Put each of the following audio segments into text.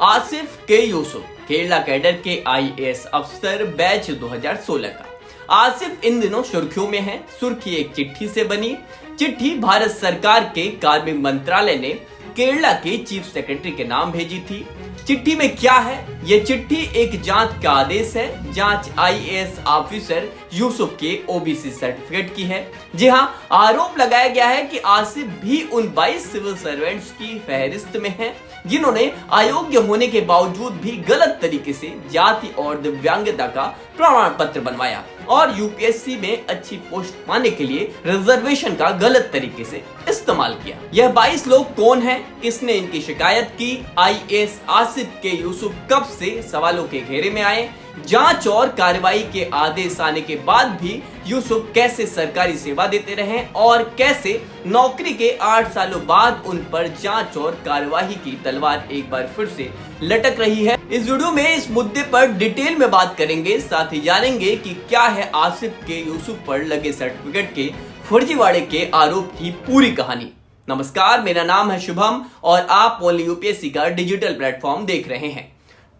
आसिफ के यूसुफ केरला कैडर के आईएएस अफसर बैच 2016 का। आसिफ इन दिनों सुर्खियों में है। सुर्खी एक चिट्ठी से बनी। चिट्ठी भारत सरकार के कार्मिक मंत्रालय ने केरला के चीफ सेक्रेटरी के नाम भेजी थी। चिट्ठी में क्या है? यह चिट्ठी एक जांच का आदेश है। जांच आईएएस ऑफिसर यूसुफ के ओबीसी सर्टिफिकेट की है। जी हां, आरोप लगाया गया है कि आसिफ भी उन 22 सिविल सर्वेंट्स की फहरिस्त में है जिन्होंने अयोग्य होने के बावजूद भी गलत तरीके से जाति और दिव्यांगता का प्रमाण पत्र बनवाया और यूपीएससी में अच्छी पोस्ट पाने के लिए रिजर्वेशन का गलत तरीके से इस्तेमाल किया। यह 22 लोग कौन हैं? किसने इनकी शिकायत की? आईएएस आसिफ के यूसुफ कब से सवालों के घेरे में आए? जांच और कार्रवाई के आदेश आने के बाद भी यूसुफ कैसे सरकारी सेवा देते रहे और कैसे नौकरी के 8 सालों बाद उन पर जांच और कार्रवाई की तलवार एक बार फिर से लटक रही है। इस वीडियो में इस मुद्दे पर डिटेल में बात करेंगे। साथ ही जानेंगे कि क्या है आसिफ के यूसुफ पर लगे सर्टिफिकेट के फर्जीवाड़े के आरोप की पूरी कहानी। नमस्कार, मेरा नाम है शुभम और आप ओनली यूपीएससी का डिजिटल प्लेटफॉर्म देख रहे हैं।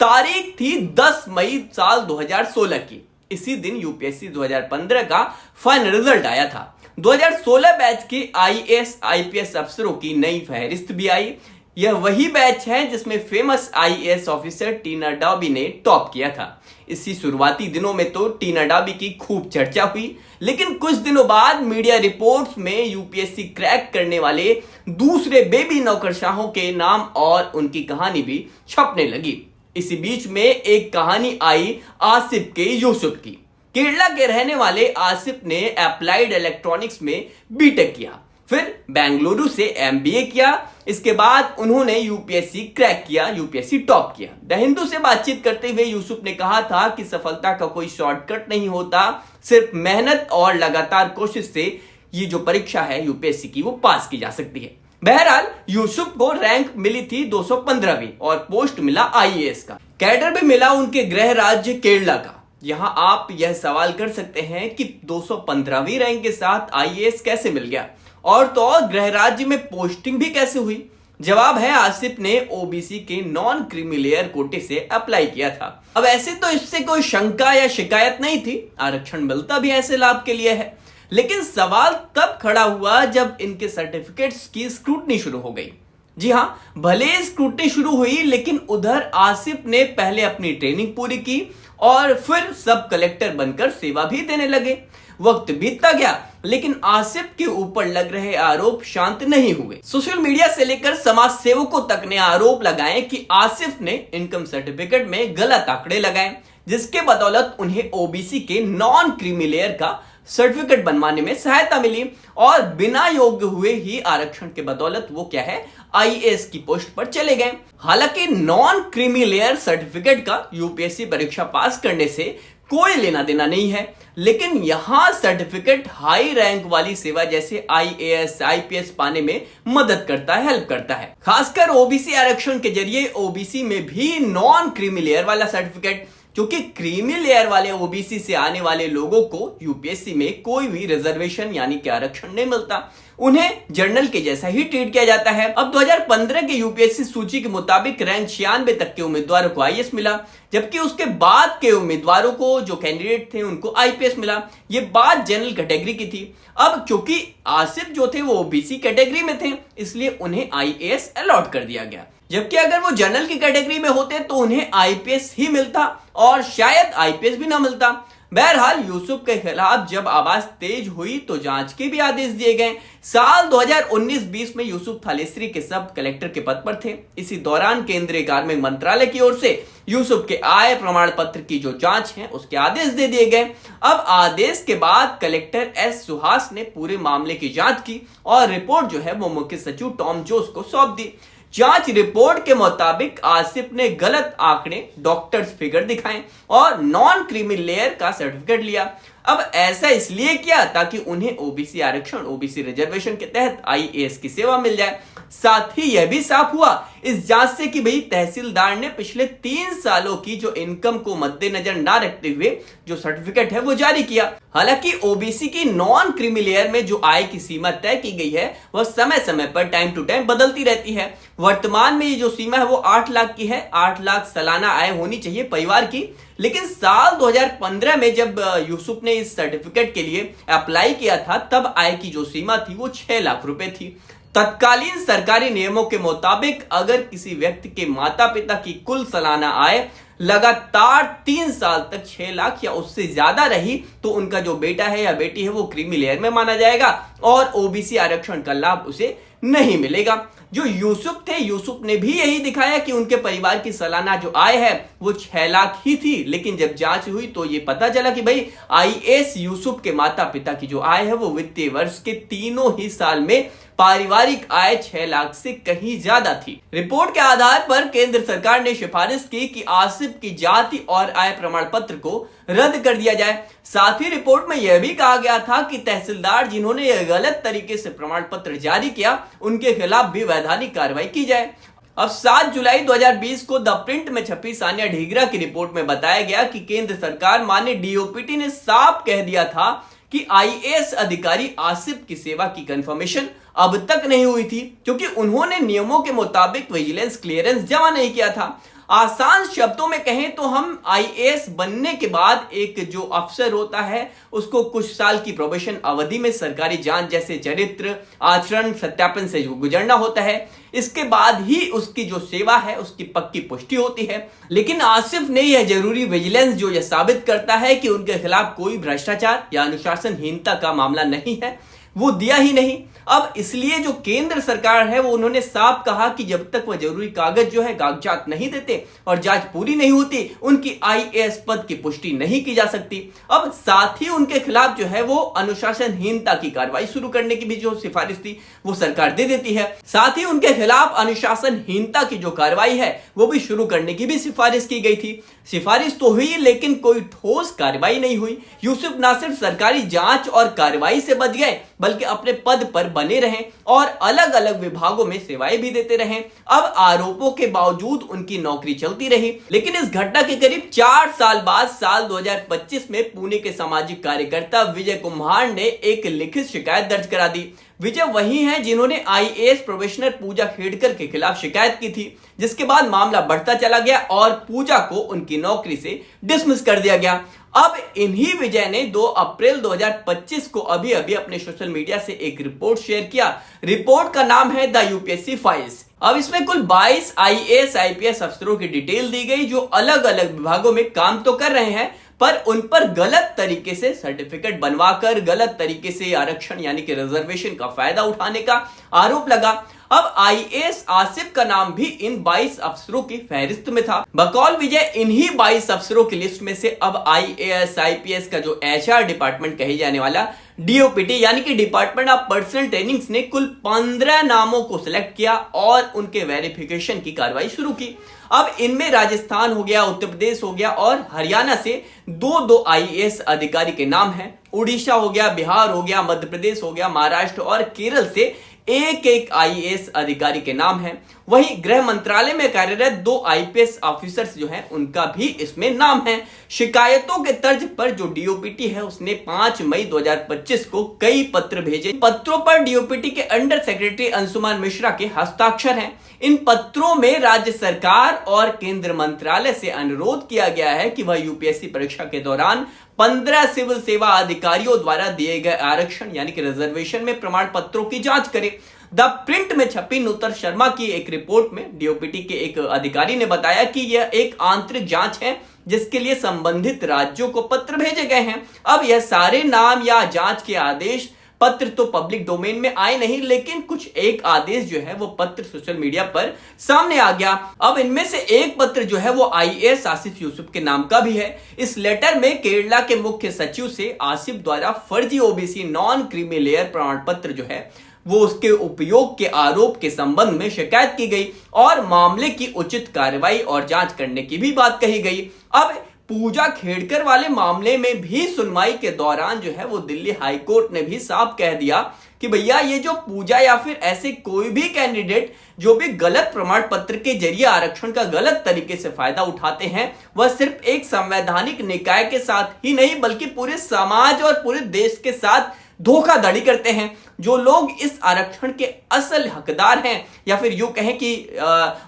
तारीख थी 10 मई साल 2016 की। इसी दिन यूपीएससी 2015 का फाइनल रिजल्ट आया था। 2016 बैच के आईएएस आईपीएस अफसरों की नई फहरिस्त भी आई। यह वही बैच है जिसमें फेमस आईएएस ऑफिसर टीना डॉबी ने टॉप किया था। इसी शुरुआती दिनों में तो टीना डॉबी की खूब चर्चा हुई, लेकिन कुछ दिनों बाद मीडिया रिपोर्ट्स में यूपीएससी क्रैक करने वाले दूसरे बेबी नौकरशाहों के नाम और उनकी कहानी भी छपने लगी। इसी बीच में एक कहानी आई आसिफ के यूसुफ की। केरला के रहने वाले आसिफ ने अप्लाइड इलेक्ट्रॉनिक्स में बीटेक किया, फिर बेंगलुरु से एमबीए किया। इसके बाद उन्होंने यूपीएससी क्रैक किया, यूपीएससी टॉप किया। द हिंदू से बातचीत करते हुए यूसुफ ने कहा था कि सफलता का कोई शॉर्टकट नहीं होता, सिर्फ मेहनत और लगातार कोशिश से ये जो परीक्षा है यूपीएससी की वो पास की जा सकती है। बहरहाल यूसुफ को रैंक मिली थी 215वीं और पोस्ट मिला आईएएस का। कैडर भी मिला उनके गृह राज्य केरला का। यहां आप यह सवाल कर सकते हैं कि 215वीं रैंक के साथ आईएएस कैसे मिल गया और तो और गृह राज्य में पोस्टिंग भी कैसे हुई? जवाब है, आसिफ ने ओबीसी के नॉन क्रीमी लेयर कोटे से अप्लाई किया था। अब ऐसे तो इससे कोई शंका या शिकायत नहीं थी, आरक्षण मिलता भी ऐसे लाभ के लिए है। लेकिन सवाल तब खड़ा हुआ जब इनके सर्टिफिकेट्स की स्क्रूटनी शुरू हो गई। जी हां, भले स्क्रूटनी शुरू हुई, लेकिन उधर आसिफ ने पहले अपनी ट्रेनिंग पूरी की और फिर सब कलेक्टर बनकर सेवा भी देने लगे। वक्त बीतता गया, लेकिन आसिफ के ऊपर लग रहे आरोप शांत नहीं हुए। सोशल मीडिया से लेकर समाज सेवकों तक ने आरोप लगाए कि आसिफ ने इनकम सर्टिफिकेट में गलत आंकड़े लगाए, जिसके बदौलत उन्हें ओबीसी के नॉन क्रीमी लेयर का सर्टिफिकेट बनवाने में सहायता मिली और बिना योग्य हुए ही आरक्षण के बदौलत वो क्या है आईएएस की पोस्ट पर चले गए। हालांकि नॉन क्रीमी लेयर सर्टिफिकेट का यूपीएससी परीक्षा पास करने से कोई लेना देना नहीं है, लेकिन यहां सर्टिफिकेट हाई रैंक वाली सेवा जैसे आईएएस आईपीएस पाने में मदद करता है, हेल्प करता है। खासकर ओबीसी आरक्षण के जरिए ओबीसी में भी नॉन क्रीमी लेयर वाला सर्टिफिकेट, क्योंकि क्रीमी लेयर वाले ओबीसी से आने वाले लोगों को यूपीएससी में कोई भी रिजर्वेशन यानी कि आरक्षण नहीं मिलता, उन्हें जनरल के जैसा ही ट्रीट किया जाता है। अब 2015 के यूपीएससी सूची के मुताबिक रैंक 96 तक के उम्मीदवारों को आईएएस मिला, जबकि उसके बाद के उम्मीदवारों को जो कैंडिडेट थे उनको आईपीएस मिला। ये बात जनरल कैटेगरी की थी। अब क्योंकि आसिफ जो थे वो ओबीसी कैटेगरी में थे, इसलिए उन्हें आईएएस अलॉट कर दिया गया, जबकि अगर वो जनरल की कैटेगरी में होते तो उन्हें आईपीएस ही मिलता और शायद आईपीएस भी ना मिलता। बहरहाल यूसुफ के खिलाफ जब आवाज तेज हुई तो जांच के भी आदेश दिए गए। साल 2019-20 में यूसुफ थालेसरी के सब कलेक्टर के पद पर थे। इसी दौरान केंद्रीय कार्मिक मंत्रालय की ओर से यूसुफ के आय प्रमाण पत्र की जो जांच है उसके आदेश दे दिए गए। अब आदेश के बाद कलेक्टर एस सुहास ने पूरे मामले की जांच की और रिपोर्ट जो है वो मुख्य सचिव टॉम जोस को सौंप दी। जांच रिपोर्ट के मुताबिक आसिफ ने गलत आंकड़े डॉक्टर्स फिगर दिखाए और नॉन क्रीमी लेयर का सर्टिफिकेट लिया। अब ऐसा इसलिए किया ताकि उन्हें ओबीसी आरक्षण ओबीसी रिजर्वेशन के तहत आईएएस की सेवा मिल जाए। साथ ही यह भी साफ हुआ इस जांच से कि भाई तहसीलदार ने पिछले 3 सालों की जो इनकम को मद्देनजर ना रखते हुए जो सर्टिफिकेट है वो जारी किया। हालांकि ओबीसी की नॉन क्रीमी लेयर में जो आय की सीमा तय की गई है वह समय समय पर टाइम टू टाइम बदलती रहती है। वर्तमान में ये जो सीमा है वो 8 लाख की है। 8 लाख सालाना आय होनी चाहिए परिवार की। लेकिन साल 2015 में जब यूसुफ ने इस सर्टिफिकेट के लिए अप्लाई किया था तब आय की जो सीमा थी वो 6 लाख रुपए थी। तत्कालीन सरकारी नियमों के मुताबिक अगर किसी व्यक्ति के माता पिता की कुल सालाना आय लगातार 3 साल तक 6 लाख या उससे ज्यादा रही तो उनका जो बेटा है या बेटी है वो क्रीमी लेयर में माना जाएगा और ओबीसी आरक्षण का लाभ उसे नहीं मिलेगा। जो यूसुफ थे, यूसुफ ने भी यही दिखाया कि उनके परिवार की सालाना जो आय है वो 6 लाख ही थी। लेकिन जब जांच हुई तो ये पता चला कि भाई आईएएस यूसुफ के माता पिता की जो आय है वो वित्तीय वर्ष के तीनों ही साल में पारिवारिक आय 6 लाख से कहीं ज्यादा थी। रिपोर्ट के आधार पर केंद्र सरकार ने सिफारिश की कि आसिफ की जाति और आय प्रमाण पत्र को रद्द कर दिया जाए। साथ ही रिपोर्ट में यह भी कहा गया था कि तहसीलदार जिन्होंने यह गलत तरीके से प्रमाण पत्र जारी किया उनके खिलाफ भी वैधानिक कार्रवाई की जाए। अब 7 जुलाई 2020 को द प्रिंट में छपी सानिया ढीगरा की रिपोर्ट में बताया गया कि केंद्र सरकार माननीय डीओपीटी ने साफ कह दिया था कि आईएएस अधिकारी आसिफ की सेवा की कंफर्मेशन अब तक नहीं हुई थी क्योंकि उन्होंने नियमों के मुताबिक विजिलेंस क्लियरेंस जमा नहीं किया था। आसान शब्दों में कहें तो हम आईएएस बनने के बाद एक जो अफसर होता है उसको कुछ साल की प्रोबेशन अवधि में सरकारी जांच जैसे चरित्र आचरण सत्यापन से गुजरना होता है। इसके बाद ही उसकी जो सेवा है उसकी पक्की पुष्टि होती है। लेकिन आसिफ ने यह जरूरी विजिलेंस जो यह साबित करता है कि उनके खिलाफ कोई भ्रष्टाचार या अनुशासनहीनता का मामला नहीं है वो दिया ही नहीं। अब इसलिए जो केंद्र सरकार है वो उन्होंने साफ कहा कि जब तक वह जरूरी कागज जो है कागजात नहीं देते और जांच पूरी नहीं होती उनकी आईएएस पद की पुष्टि नहीं की जा सकती। अब साथ ही उनके खिलाफ जो है वो अनुशासनहीनता की कार्रवाई शुरू करने की भी जो सिफारिश थी वो सरकार दे देती है। साथ ही उनके खिलाफ अनुशासनहीनता की जो कार्रवाई है वो भी शुरू करने की भी सिफारिश की गई थी। सिफारिश तो हुई लेकिन कोई ठोस कार्रवाई नहीं हुई। यूसुफ ना सिर्फ सरकारी जांच और कार्रवाई से बच गए बल्कि अपने पद पर बने रहे और अलग अलग विभागों में सेवाएं भी देते रहे। अब आरोपों के बावजूद उनकी नौकरी चलती रही। लेकिन इस घटना के करीब 4 साल बाद साल 2025 में पुणे के सामाजिक कार्यकर्ता विजय कुम्हार ने एक लिखित शिकायत दर्ज करा दी। विजय वही हैं जिन्होंने आईएएस प्रोबेशनर पूजा खेड़कर के खिलाफ शिकायत की थी, जिसके बाद मामला बढ़ता चला गया और पूजा को उनकी नौकरी से डिसमिस कर दिया गया। अब इन्हीं विजय ने 2 अप्रैल 2025 को अभी अपने सोशल मीडिया से एक रिपोर्ट शेयर किया। रिपोर्ट का नाम है द यूपीएससी फाइल्स। अब इसमें कुल 22 आईएएस आईपीएस अफसरों की डिटेल दी गई जो अलग अलग विभागों में काम तो कर रहे हैं पर उन पर गलत तरीके से सर्टिफिकेट बनवाकर गलत तरीके से आरक्षण यानी कि रिजर्वेशन का फायदा उठाने का आरोप लगा। अब आईएएस आसिफ का नाम भी इन 22 अफसरों की फहरिस्त में था। बकौल विजय इन्हीं 22 अफसरों की लिस्ट में से अब आईएएस आईपीएस का जो एचआर डिपार्टमेंट कही जाने वाला डीओपीटी यानी कि डिपार्टमेंट ऑफ पर्सनल ट्रेनिंग्स ने कुल 15 नामों को सिलेक्ट किया और उनके वेरिफिकेशन की कार्रवाई शुरू की। अब इनमें राजस्थान हो गया, उत्तर प्रदेश हो गया और हरियाणा से 2 आईएएस अधिकारी के नाम हैं। उड़ीसा हो गया, बिहार हो गया, मध्य प्रदेश हो गया, महाराष्ट्र और केरल से एक आईएएस अधिकारी के नाम हैं। वहीं गृह मंत्रालय में कार्यरत 2 आईपीएस ऑफिसर्स जो हैं उनका भी इसमें नाम है। शिकायतों के तर्ज पर जो डीओपीटी है उसने 5 मई 2025 को कई पत्र भेजे। पत्रों पर डीओपीटी के अंडर सेक्रेटरी अंशुमान मिश्रा के हस्ताक्षर हैं। इन पत्रों में राज्य सरकार और केंद्र मंत्रालय से अनुरोध किया गया है कि वह यूपीएससी परीक्षा के दौरान 15 सिविल सेवा अधिकारियों द्वारा दिए गए आरक्षण यानी कि रिजर्वेशन में प्रमाण पत्रों की जांच करे। द प्रिंट में छपी नुतर शर्मा की एक रिपोर्ट में डीओपीटी के एक अधिकारी ने बताया कि यह एक आंतरिक जांच है जिसके लिए संबंधित राज्यों को पत्र भेजे गए हैं। अब यह सारे नाम या जांच के आदेश पत्र तो पब्लिक डोमेन में आए नहीं, लेकिन कुछ एक आदेश जो है वो पत्र सोशल मीडिया पर सामने आ गया। अब इनमें से एक पत्र जो है वो आईएएस आसिफ यूसुफ के नाम का भी है। इस लेटर में केरला के मुख्य सचिव से आसिफ द्वारा फर्जी ओबीसी नॉन क्रीमी लेयर प्रमाण पत्र जो है वो उसके उपयोग के आरोप के संबंध में शिकायत की गई और मामले की उचित कार्रवाई और जांच करने की भी बात कही गई। अब पूजा खेड़कर वाले मामले में भी सुनवाई के दौरान जो है वो दिल्ली हाईकोर्ट ने भी साफ कह दिया कि भैया ये जो पूजा या फिर ऐसे कोई भी कैंडिडेट जो भी गलत प्रमाण पत्र के जरिए आरक्षण का गलत तरीके से फायदा उठाते हैं, वह सिर्फ एक संवैधानिक निकाय के साथ ही नहीं बल्कि पूरे समाज और पूरे देश के साथ धोखाधड़ी करते हैं। जो लोग इस आरक्षण के असल हकदार हैं या फिर यूं कहें कि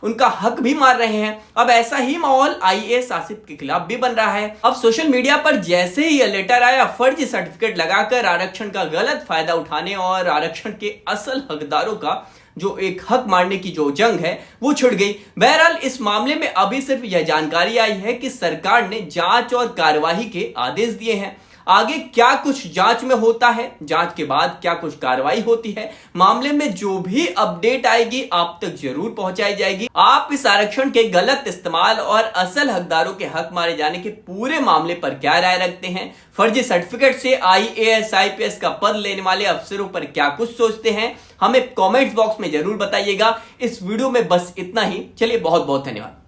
उनका हक भी मार रहे हैं। अब ऐसा ही माहौल आईएएस आसिफ के खिलाफ भी बन रहा है। अब सोशल मीडिया पर जैसे ही यह लेटर आया, फर्जी सर्टिफिकेट लगाकर आरक्षण का गलत फायदा उठाने और आरक्षण के असल हकदारों का जो एक हक मारने की जो जंग है वो छिड़ गई। बहरहाल इस मामले में अभी सिर्फ यह जानकारी आई है कि सरकार ने जांच और कार्यवाही के आदेश दिए हैं। आगे क्या कुछ जांच में होता है, जांच के बाद क्या कुछ कार्रवाई होती है, मामले में जो भी अपडेट आएगी आप तक जरूर पहुंचाई जाएगी। आप इस आरक्षण के गलत इस्तेमाल और असल हकदारों के हक मारे जाने के पूरे मामले पर क्या राय रखते हैं? फर्जी सर्टिफिकेट से आईएएस आईपीएस का पद लेने वाले अफसरों पर क्या कुछ सोचते हैं? हमें कमेंट्स बॉक्स में जरूर बताइएगा। इस वीडियो में बस इतना ही। चलिए, बहुत बहुत धन्यवाद।